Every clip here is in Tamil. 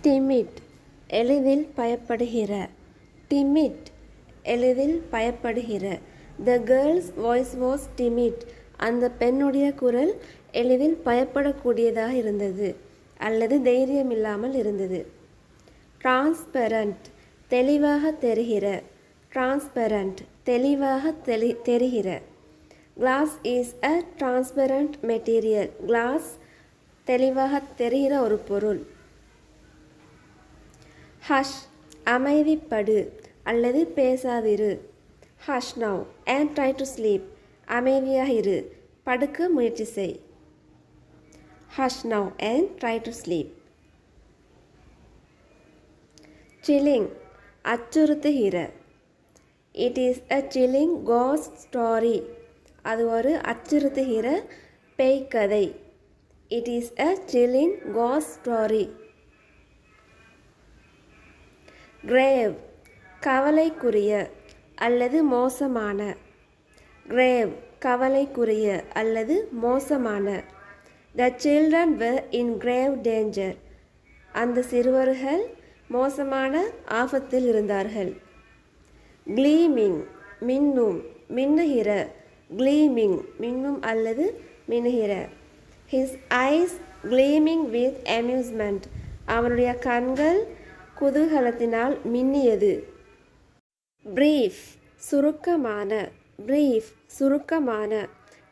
timid எளிதில் பயப்படுகிற timid எளிதில் பயப்படுகிற the girl's voice was timid அந்த பெண்ணுடைய குரல் எளிதில் பயப்படக்கூடியதாக இருந்தது அல்லது தைரியம் இல்லாமல் இருந்தது transparent தெளிவாக தெரிகிற transparent தெளிவாக தெரிகிற glass is a transparent material glass தெளிவாக தெரிகிற ஒரு பொருள் ஹஷ் அமைதிப்படு அல்லது பேசாதிரு hush now and try to sleep அமைதியாக இரு படுக்க முயற்சி செய் hush now and try to sleep chilling அச்சுறுத்துகிற it is a chilling ghost story அது ஒரு அச்சுறுத்துகிற பேய்க்கதை it is a chilling ghost story grave கவலைக்குரிய அல்லது மோசமான grave கவலைக்குரிய அல்லது மோசமான the children were in grave danger அந்த சிறுவர்கள் மோசமான ஆபத்தில் இருந்தார்கள் gleaming மின்னும் மின்னுகிற gleaming மின்னும் அல்லது மின்னுகிற his eyes gleaming with amusement அவனுடைய கண்கள் குதூகலத்தினால் மின்னியது brief சுருக்கமான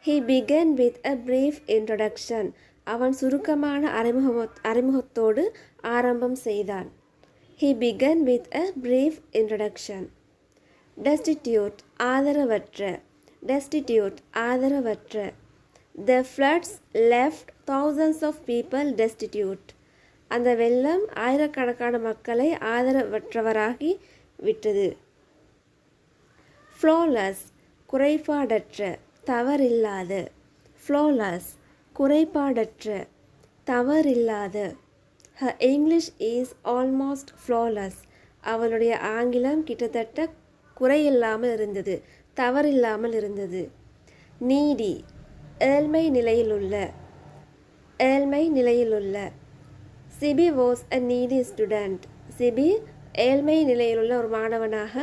he began with a brief introduction அவன் சுருக்கமான அறிமுகத்தோடு ஆரம்பம் செய்தான் he began with a brief introduction destitute ஆதரவற்ற the floods left thousands of people destitute அந்த வெள்ளம் ஆயிரக்கணக்கான மக்களை ஆதரவற்றவராகி விட்டது flawless குறைபாடற்ற தவறில்லாத flawless குறைபாடற்ற தவறில்லாத her English is almost flawless அவளுடைய ஆங்கிலம் கிட்டத்தட்ட குறையில்லாமல் இருந்தது தவறில்லாமல் இருந்தது needy ஏழ்மை நிலையிலுள்ள Sybil was a needy student. Sybil ஏழ்மை நிலையிலுள்ள ஒரு மாணவனாக